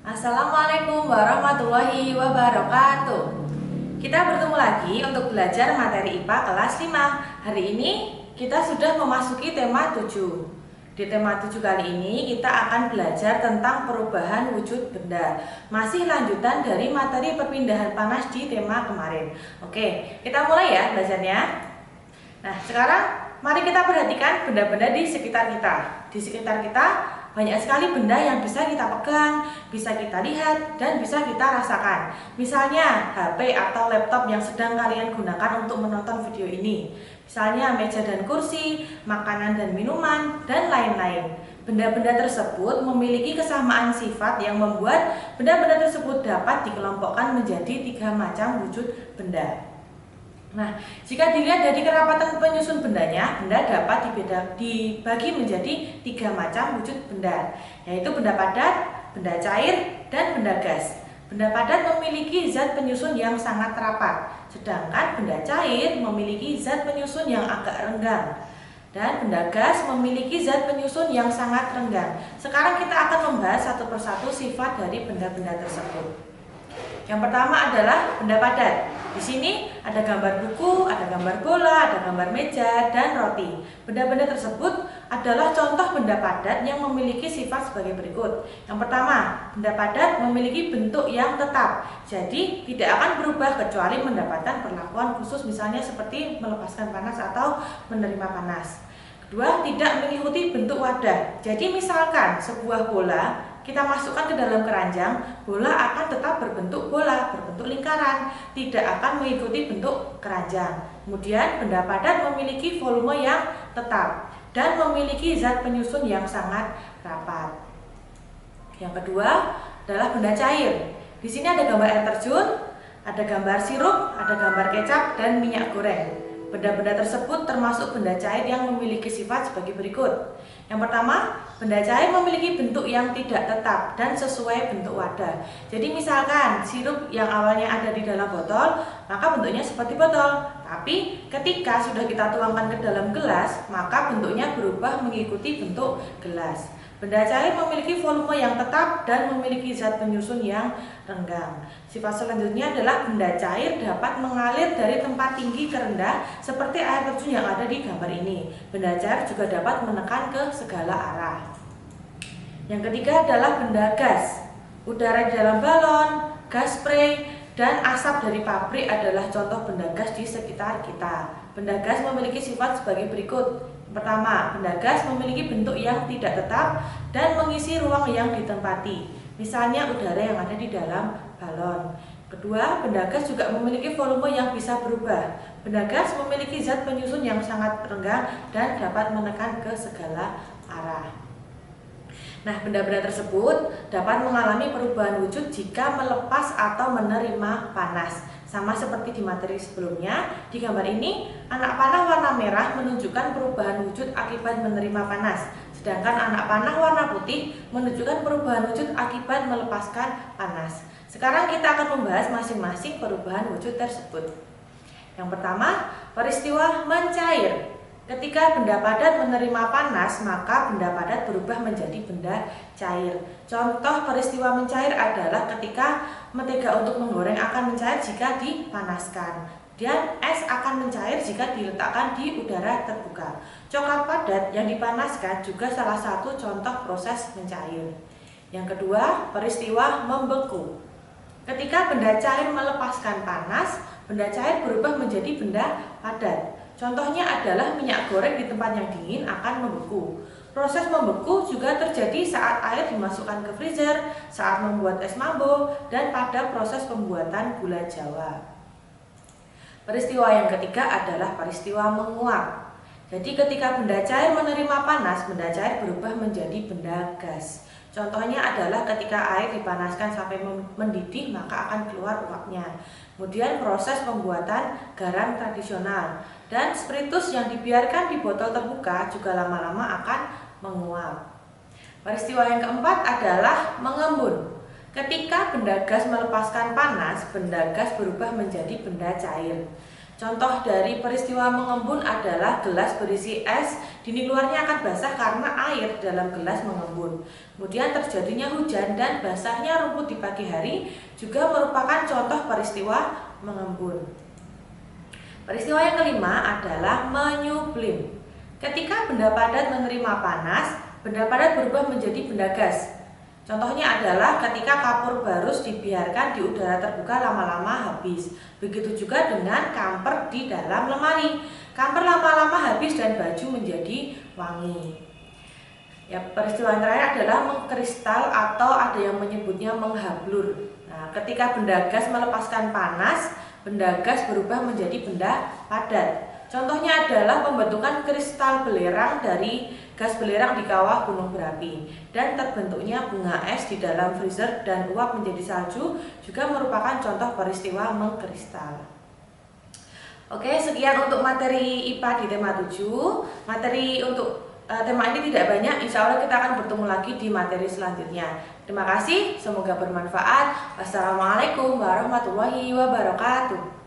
Assalamualaikum warahmatullahi wabarakatuh. Kita bertemu lagi untuk belajar materi IPA kelas 5. Hari ini kita sudah memasuki tema 7. Di tema 7 kali ini kita akan belajar tentang perubahan wujud benda. Masih lanjutan dari materi perpindahan panas di tema kemarin. Oke, kita mulai ya belajarnya. Nah, sekarang mari kita perhatikan benda-benda di sekitar kita. Di sekitar kita banyak sekali benda yang bisa kita pegang, bisa kita lihat, dan bisa kita rasakan. Misalnya HP atau laptop yang sedang kalian gunakan untuk menonton video ini. Misalnya meja dan kursi, makanan dan minuman, dan lain-lain. Benda-benda tersebut memiliki kesamaan sifat yang membuat benda-benda tersebut dapat dikelompokkan menjadi 3 macam wujud benda. Nah, jika dilihat dari kerapatan penyusun bendanya, benda dapat dibagi menjadi 3 macam wujud benda, yaitu benda padat, benda cair, dan benda gas. Benda padat memiliki zat penyusun yang sangat rapat, sedangkan benda cair memiliki zat penyusun yang agak renggang. Dan benda gas memiliki zat penyusun yang sangat renggang. Sekarang kita akan membahas satu persatu sifat dari benda-benda tersebut. Yang pertama adalah benda padat. Di sini ada gambar buku, ada gambar bola, ada gambar meja, dan roti. Benda-benda tersebut adalah contoh benda padat yang memiliki sifat sebagai berikut. Yang pertama, benda padat memiliki bentuk yang tetap. Jadi tidak akan berubah kecuali mendapatkan perlakuan khusus, misalnya seperti melepaskan panas atau menerima panas. Kedua, tidak mengikuti bentuk wadah. Jadi misalkan sebuah bola kita masukkan ke dalam keranjang, bola akan tetap berbentuk bola, berbentuk lingkaran, tidak akan mengikuti bentuk keranjang. Kemudian benda padat memiliki volume yang tetap dan memiliki zat penyusun yang sangat rapat. Yang kedua adalah benda cair. Di sini ada gambar air terjun, ada gambar sirup, ada gambar kecap, dan minyak goreng. Benda-benda tersebut termasuk benda cair yang memiliki sifat sebagai berikut. Yang pertama, benda cair memiliki bentuk yang tidak tetap dan sesuai bentuk wadah. Jadi misalkan sirup yang awalnya ada di dalam botol, maka bentuknya seperti botol. Tapi ketika sudah kita tuangkan ke dalam gelas, maka bentuknya berubah mengikuti bentuk gelas. Benda cair memiliki volume yang tetap dan memiliki zat penyusun yang renggang. Sifat selanjutnya adalah benda cair dapat mengalir dari tempat tinggi ke rendah seperti air terjun yang ada di gambar ini. Benda cair juga dapat menekan ke segala arah. Yang ketiga adalah benda gas. Udara di dalam balon, gas spray, dan asap dari pabrik adalah contoh benda gas di sekitar kita. Benda gas memiliki sifat sebagai berikut. Pertama, benda gas memiliki bentuk yang tidak tetap dan mengisi ruang yang ditempati. Misalnya udara yang ada di dalam balon. Kedua, benda gas juga memiliki volume yang bisa berubah. Benda gas memiliki zat penyusun yang sangat renggang dan dapat menekan ke segala arah. Nah, benda-benda tersebut dapat mengalami perubahan wujud jika melepas atau menerima panas. Sama seperti di materi sebelumnya, di gambar ini anak panah warna merah menunjukkan perubahan wujud akibat menerima panas. Sedangkan anak panah warna putih menunjukkan perubahan wujud akibat melepaskan panas. Sekarang kita akan membahas masing-masing perubahan wujud tersebut. Yang pertama, peristiwa mencair. Ketika benda padat menerima panas, maka benda padat berubah menjadi benda cair. Contoh peristiwa mencair adalah ketika mentega untuk menggoreng akan mencair jika dipanaskan, dan es akan mencair jika diletakkan di udara terbuka. Coklat padat yang dipanaskan juga salah satu contoh proses mencair. Yang kedua, peristiwa membeku. Ketika benda cair melepaskan panas, benda cair berubah menjadi benda padat. Contohnya adalah minyak goreng di tempat yang dingin akan membeku. Proses membeku juga terjadi saat air dimasukkan ke freezer, saat membuat es mambo, dan pada proses pembuatan gula Jawa. Peristiwa yang ketiga adalah peristiwa menguap. Jadi ketika benda cair menerima panas, benda cair berubah menjadi benda gas. Contohnya adalah ketika air dipanaskan sampai mendidih, maka akan keluar uapnya. Kemudian proses pembuatan garam tradisional dan spiritus yang dibiarkan di botol terbuka juga lama-lama akan menguap. Peristiwa yang keempat adalah mengembun. Ketika benda gas melepaskan panas, benda gas berubah menjadi benda cair. Contoh dari peristiwa mengembun adalah gelas berisi es, dinding luarnya akan basah karena air dalam gelas mengembun. Kemudian terjadinya hujan dan basahnya rumput di pagi hari juga merupakan contoh peristiwa mengembun. Peristiwa yang kelima adalah menyublim. Ketika benda padat menerima panas, benda padat berubah menjadi benda gas. Contohnya adalah ketika kapur barus dibiarkan di udara terbuka lama-lama habis. Begitu juga dengan kamper di dalam lemari. Kamper lama-lama habis dan baju menjadi wangi. Ya, peristiwa yang terakhir adalah mengkristal atau ada yang menyebutnya menghablur. Nah, ketika benda gas melepaskan panas, benda gas berubah menjadi benda padat. Contohnya adalah pembentukan kristal belerang dari gas belerang di kawah gunung berapi dan terbentuknya bunga es di dalam freezer dan uap menjadi salju juga merupakan contoh peristiwa mengkristal. Oke, sekian untuk materi IPA di tema 7. Materi untuk tema ini tidak banyak, insya Allah kita akan bertemu lagi di materi selanjutnya. Terima kasih, semoga bermanfaat. Wassalamualaikum warahmatullahi wabarakatuh.